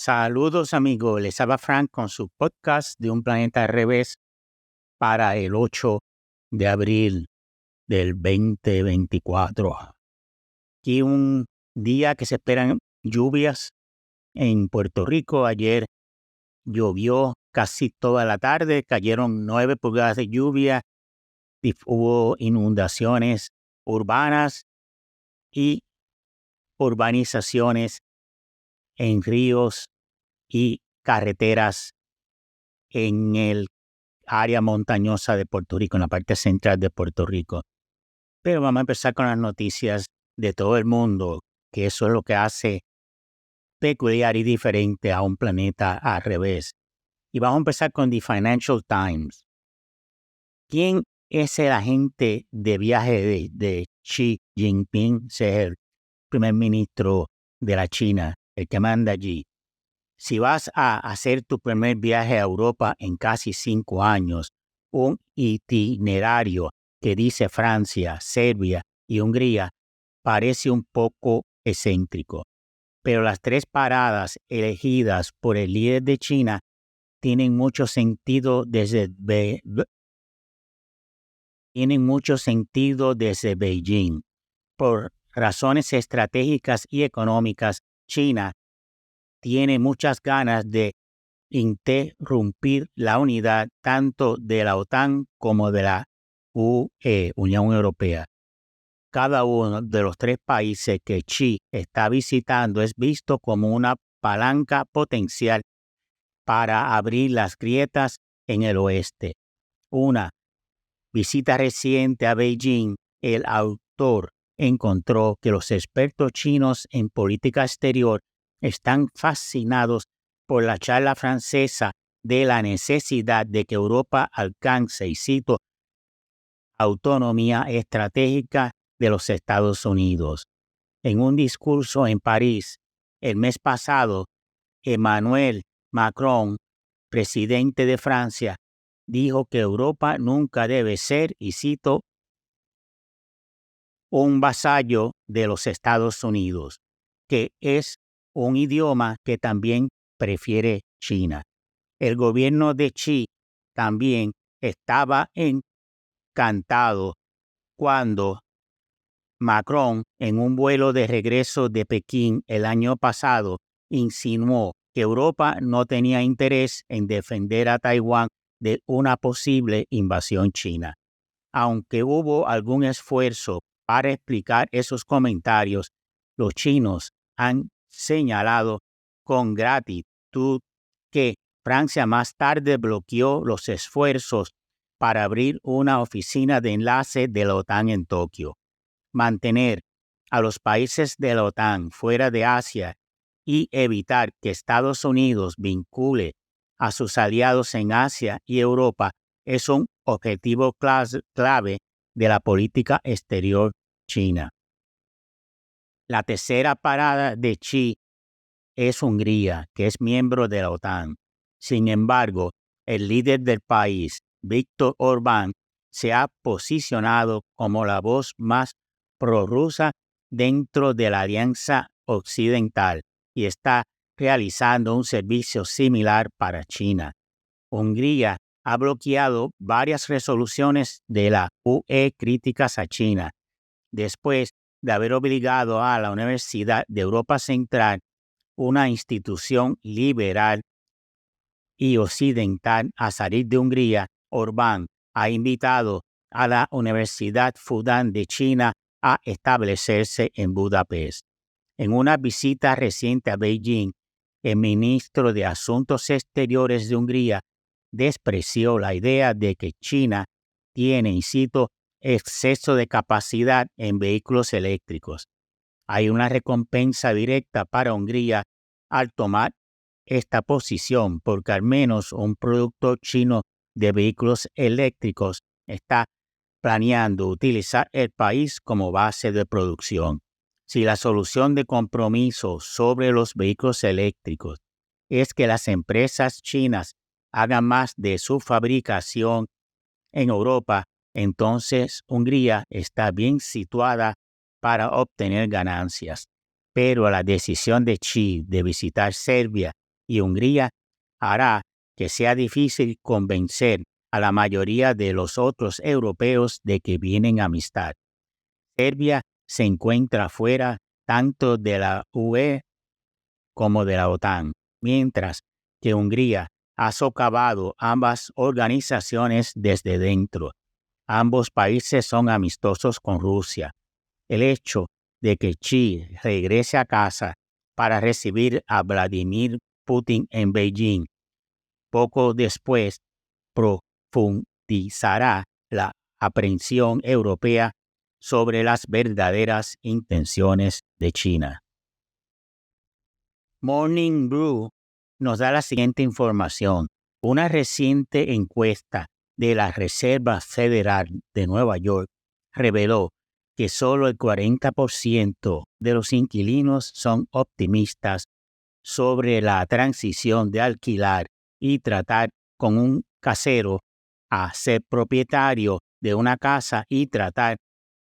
Saludos amigos, les habla Frank con su podcast de Un Planeta al Revés para el 8 de abril del 2024. Aquí un día que se esperan lluvias en Puerto Rico. Ayer llovió casi toda la tarde, cayeron 9 pulgadas de lluvia y hubo inundaciones urbanas y urbanizaciones en ríos y carreteras en el área montañosa de Puerto Rico, en la parte central de Puerto Rico. Pero vamos a empezar con las noticias de todo el mundo, que eso es lo que hace peculiar y diferente a Un Planeta al Revés. Y vamos a empezar con The Financial Times. ¿Quién es el agente de viaje de Xi Jinping? Ese es el primer ministro de la China, el que manda allí. Si vas a hacer tu primer viaje a Europa en casi 5 años, un itinerario que dice Francia, Serbia y Hungría parece un poco excéntrico. Pero las 3 paradas elegidas por el líder de China tienen mucho sentido desde Beijing. Por razones estratégicas y económicas, China tiene muchas ganas de interrumpir la unidad tanto de la OTAN como de la Unión Europea. Cada uno de los 3 países que Xi está visitando es visto como una palanca potencial para abrir las grietas en el oeste. Una visita reciente a Beijing, el autor encontró que los expertos chinos en política exterior están fascinados por la charla francesa de la necesidad de que Europa alcance, y cito, autonomía estratégica de los Estados Unidos. En un discurso en París el mes pasado, Emmanuel Macron, presidente de Francia, dijo que Europa nunca debe ser, y cito, un vasallo de los Estados Unidos, que es un idioma que también prefiere China. El gobierno de Xi también estaba encantado cuando Macron, en un vuelo de regreso de Pekín el año pasado, insinuó que Europa no tenía interés en defender a Taiwán de una posible invasión china. Aunque hubo algún esfuerzo para explicar esos comentarios, los chinos han señalado con gratitud que Francia más tarde bloqueó los esfuerzos para abrir una oficina de enlace de la OTAN en Tokio. Mantener a los países de la OTAN fuera de Asia y evitar que Estados Unidos vincule a sus aliados en Asia y Europa es un objetivo clave de la política exterior china. La tercera parada de Xi es Hungría, que es miembro de la OTAN. Sin embargo, el líder del país, Viktor Orbán, se ha posicionado como la voz más prorrusa dentro de la Alianza Occidental y está realizando un servicio similar para China. Hungría ha bloqueado varias resoluciones de la UE críticas a China, después de haber obligado a la Universidad de Europa Central, una institución liberal y occidental, a salir de Hungría. Orbán ha invitado a la Universidad Fudan de China a establecerse en Budapest. En una visita reciente a Beijing, el ministro de Asuntos Exteriores de Hungría despreció la idea de que China tiene, y cito, exceso de capacidad en vehículos eléctricos. Hay una recompensa directa para Hungría al tomar esta posición, porque al menos un productor chino de vehículos eléctricos está planeando utilizar el país como base de producción. Si la solución de compromiso sobre los vehículos eléctricos es que las empresas chinas hagan más de su fabricación en Europa, entonces Hungría está bien situada para obtener ganancias. Pero la decisión de Xi de visitar Serbia y Hungría hará que sea difícil convencer a la mayoría de los otros europeos de que vienen amistad. Serbia se encuentra fuera tanto de la UE como de la OTAN, mientras que Hungría ha socavado ambas organizaciones desde dentro. Ambos países son amistosos con Rusia. El hecho de que Xi regrese a casa para recibir a Vladimir Putin en Beijing poco después profundizará la aprehensión europea sobre las verdaderas intenciones de China. Morning Brew nos da la siguiente información. Una reciente encuesta de la Reserva Federal de Nueva York reveló que solo el 40% de los inquilinos son optimistas sobre la transición de alquilar y tratar con un casero a ser propietario de una casa y tratar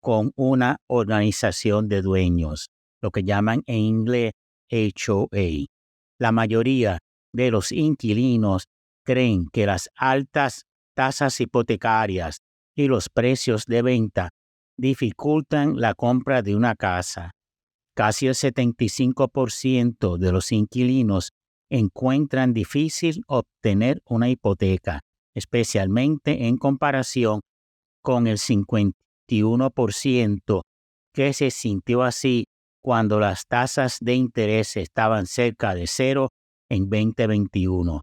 con una organización de dueños, lo que llaman en inglés HOA. La mayoría de los inquilinos creen que las altas tasas hipotecarias y los precios de venta dificultan la compra de una casa. Casi el 75% de los inquilinos encuentran difícil obtener una hipoteca, especialmente en comparación con el 51% que se sintió así cuando las tasas de interés estaban cerca de cero en 2021.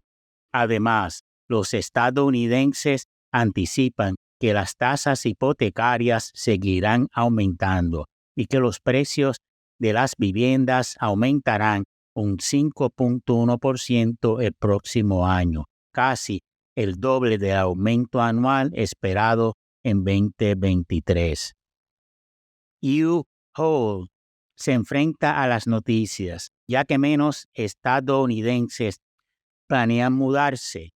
Además, los estadounidenses anticipan que las tasas hipotecarias seguirán aumentando y que los precios de las viviendas aumentarán un 5.1% el próximo año, casi el doble del aumento anual esperado en 2023. U-Haul se enfrenta a las noticias, ya que menos estadounidenses planean mudarse.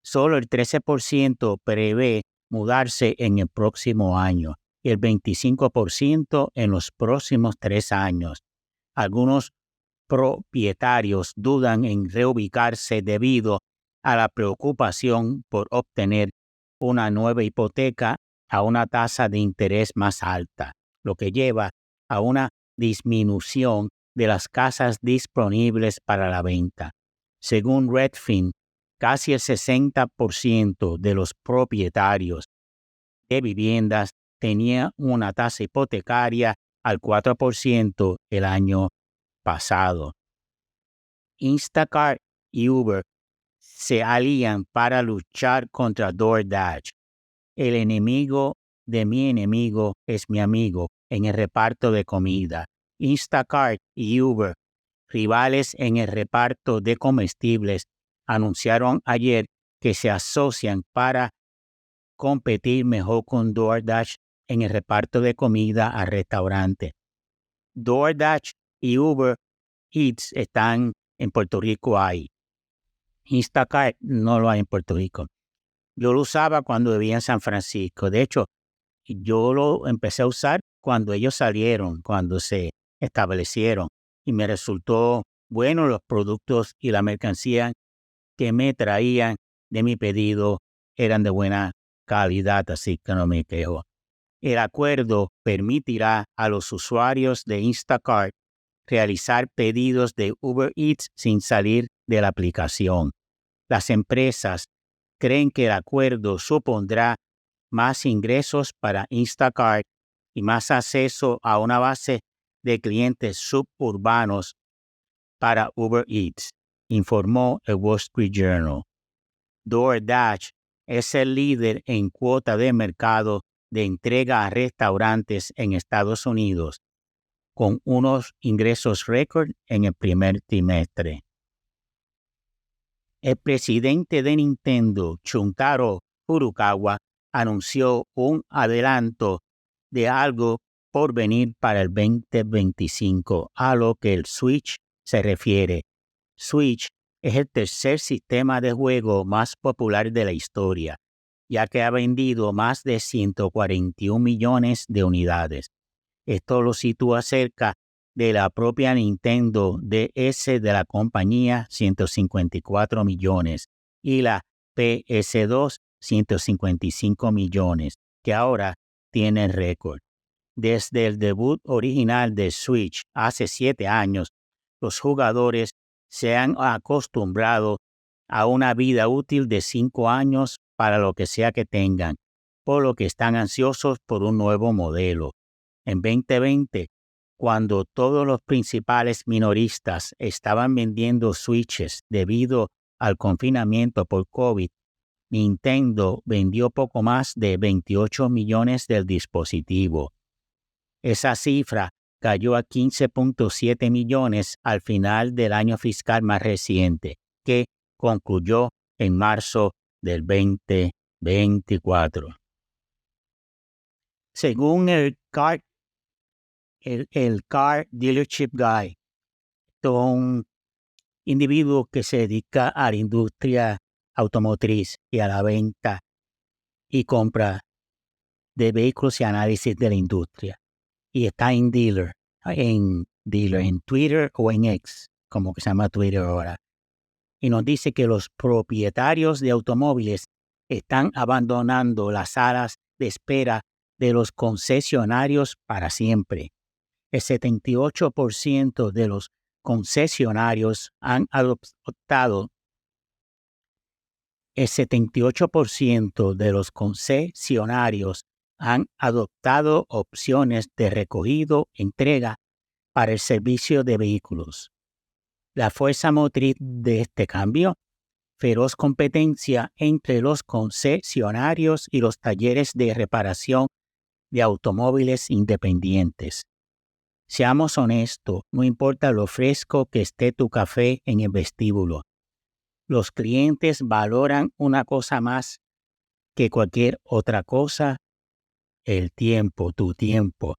Solo el 13% prevé mudarse en el próximo año y el 25% en los próximos 3 años. Algunos propietarios dudan en reubicarse debido a la preocupación por obtener una nueva hipoteca a una tasa de interés más alta, lo que lleva a una disminución de las casas disponibles para la venta. Según Redfin, casi el 60% de los propietarios de viviendas tenía una tasa hipotecaria al 4% el año pasado. Instacart y Uber se alían para luchar contra DoorDash. El enemigo de mi enemigo es mi amigo en el reparto de comida. Instacart y Uber, rivales en el reparto de comestibles, anunciaron ayer que se asocian para competir mejor con DoorDash en el reparto de comida a restaurantes. DoorDash y Uber Eats están en Puerto Rico ahí. Instacart no lo hay en Puerto Rico. Yo lo usaba cuando vivía en San Francisco. De hecho, yo lo empecé a usar cuando ellos salieron, cuando se establecieron. Y me resultó bueno los productos y la mercancía que me traían de mi pedido eran de buena calidad, así que no me quejo. El acuerdo permitirá a los usuarios de Instacart realizar pedidos de Uber Eats sin salir de la aplicación. Las empresas creen que el acuerdo supondrá más ingresos para Instacart y más acceso a una base de clientes suburbanos para Uber Eats, informó el Wall Street Journal. DoorDash es el líder en cuota de mercado de entrega a restaurantes en Estados Unidos, con unos ingresos récord en el primer trimestre. El presidente de Nintendo, Shuntaro Furukawa, anunció un adelanto de algo por venir para el 2025, a lo que el Switch se refiere. Switch es el tercer sistema de juego más popular de la historia, ya que ha vendido más de 141 millones de unidades. Esto lo sitúa cerca de la propia Nintendo DS de la compañía, 154 millones, y la PS2, 155 millones, que ahora tiene el récord. Desde el debut original de Switch hace 7 años, los jugadores se han acostumbrado a una vida útil de 5 años para lo que sea que tengan, por lo que están ansiosos por un nuevo modelo. En 2020, cuando todos los principales minoristas estaban vendiendo Switches debido al confinamiento por COVID, Nintendo vendió poco más de 28 millones del dispositivo. Esa cifra cayó a 15.7 millones al final del año fiscal más reciente, que concluyó en marzo del 2024. Según el Car Dealership Guy, un individuo que se dedica a la industria automotriz y a la venta y compra de vehículos y análisis de la industria. Y está en Dealer, en Twitter o en X, como que se llama Twitter ahora. Y nos dice que los propietarios de automóviles están abandonando las salas de espera de los concesionarios para siempre. El 78% de los concesionarios han adoptado opciones de recogido, entrega para el servicio de vehículos. La fuerza motriz de este cambio, feroz competencia entre los concesionarios y los talleres de reparación de automóviles independientes. Seamos honestos, no importa lo fresco que esté tu café en el vestíbulo. Los clientes valoran una cosa más que cualquier otra cosa: el tiempo, tu tiempo.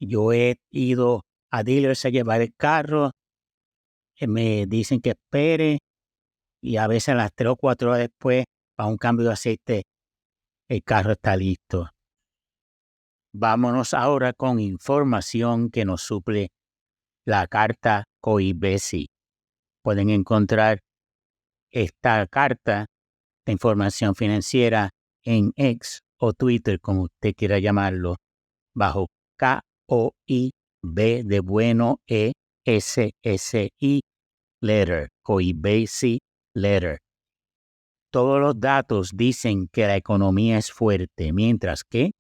Yo he ido a dealers a llevar el carro, me dicen que espere, y a veces a las 3 o 4 horas después, para un cambio de aceite, el carro está listo. Vámonos ahora con información que nos suple la carta Koibesi. Pueden encontrar esta carta de información financiera en X o Twitter, como usted quiera llamarlo, bajo KOIB de bueno ESSI Letter, Koibesi Letter. Todos los datos dicen que la economía es fuerte, mientras que,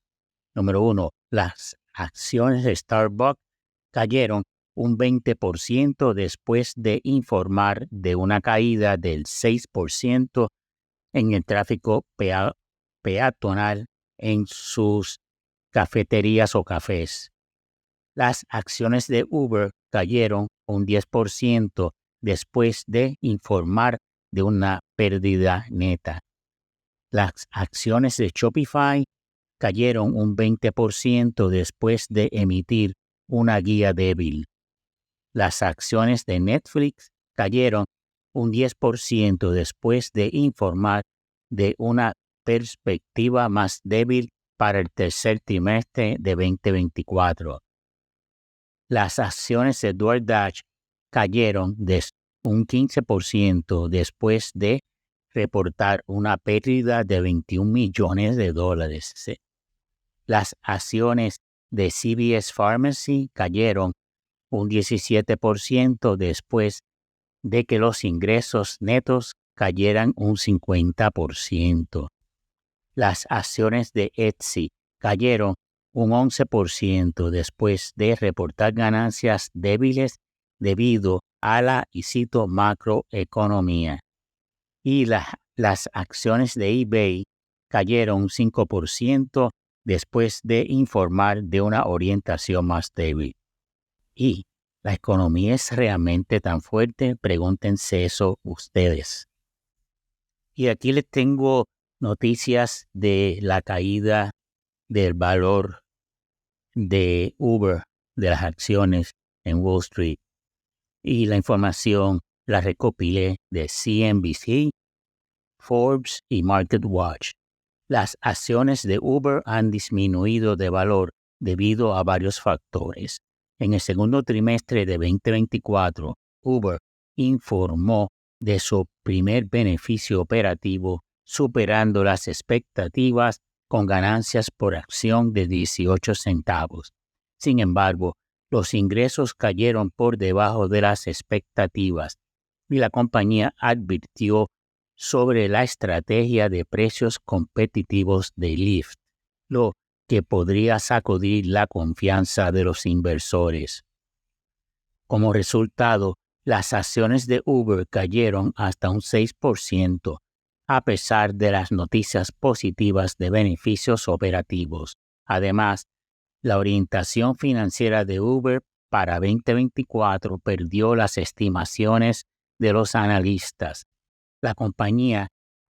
número 1, las acciones de Starbucks cayeron un 20% después de informar de una caída del 6% en el tráfico peatonal en sus cafeterías o cafés. Las acciones de Uber cayeron un 10% después de informar de una pérdida neta. Las acciones de Shopify cayeron un 20% después de emitir una guía débil. Las acciones de Netflix cayeron un 10% después de informar de una perspectiva más débil para el tercer trimestre de 2024. Las acciones de DoorDash cayeron un 15% después de reportar una pérdida de $21 millones. Las acciones de CVS Pharmacy cayeron un 17% después de que los ingresos netos cayeran un 50%. Las acciones de Etsy cayeron un 11% después de reportar ganancias débiles debido a la, y cito, macroeconomía. Y las acciones de eBay cayeron un 5% después de informar de una orientación más débil. ¿Y la economía es realmente tan fuerte? Pregúntense eso ustedes. Y aquí les tengo noticias de la caída del valor de Uber, de las acciones en Wall Street. Y la información la recopilé de CNBC, Forbes y MarketWatch. Las acciones de Uber han disminuido de valor debido a varios factores. En el segundo trimestre de 2024, Uber informó de su primer beneficio operativo, superando las expectativas con ganancias por acción de 18 centavos. Sin embargo, los ingresos cayeron por debajo de las expectativas y la compañía advirtió sobre la estrategia de precios competitivos de Lyft, lo que podría sacudir la confianza de los inversores. Como resultado, las acciones de Uber cayeron hasta un 6%, a pesar de las noticias positivas de beneficios operativos. Además, la orientación financiera de Uber para 2024 perdió las estimaciones de los analistas. La compañía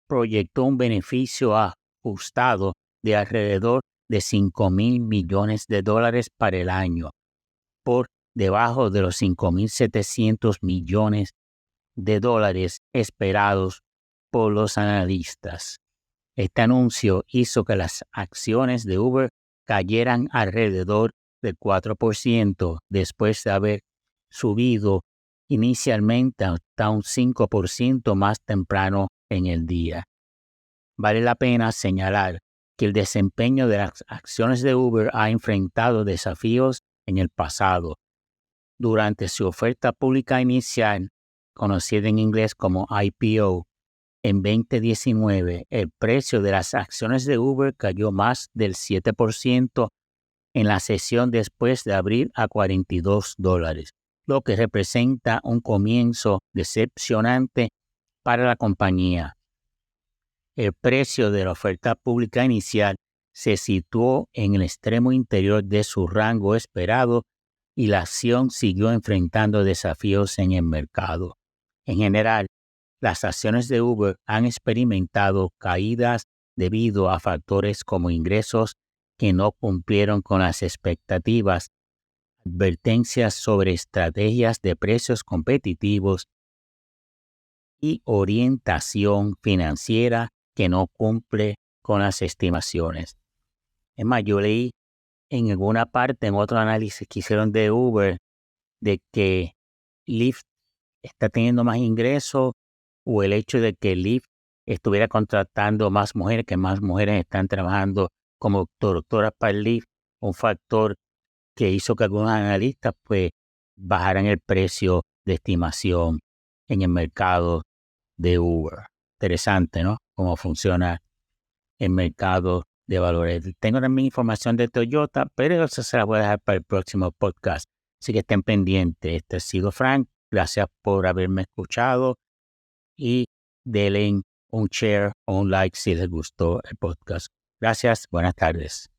proyectó un beneficio ajustado de alrededor de $5,000 millones para el año, por debajo de los $5,700 millones esperados por los analistas. Este anuncio hizo que las acciones de Uber cayeran alrededor del 4% después de haber subido inicialmente hasta un 5% más temprano en el día. Vale la pena señalar que el desempeño de las acciones de Uber ha enfrentado desafíos en el pasado. Durante su oferta pública inicial, conocida en inglés como IPO, en 2019, el precio de las acciones de Uber cayó más del 7% en la sesión después de abrir a $42, lo que representa un comienzo decepcionante para la compañía. El precio de la oferta pública inicial se situó en el extremo interior de su rango esperado y la acción siguió enfrentando desafíos en el mercado. En general, las acciones de Uber han experimentado caídas debido a factores como ingresos que no cumplieron con las expectativas, advertencias sobre estrategias de precios competitivos y orientación financiera que no cumple con las estimaciones. Es más, yo leí en alguna parte, en otro análisis que hicieron de Uber, de que Lyft está teniendo más ingresos o el hecho de que Lyft estuviera contratando más mujeres, que más mujeres están trabajando como doctoras para el Lyft, un factor que hizo que algunos analistas pues bajaran el precio de estimación en el mercado de Uber. Interesante, ¿no? Cómo funciona el mercado de valores. Tengo también información de Toyota, pero eso se la voy a dejar para el próximo podcast. Así que estén pendientes. Este ha sido Frank. Gracias por haberme escuchado y denle un share o un like si les gustó el podcast. Gracias. Buenas tardes.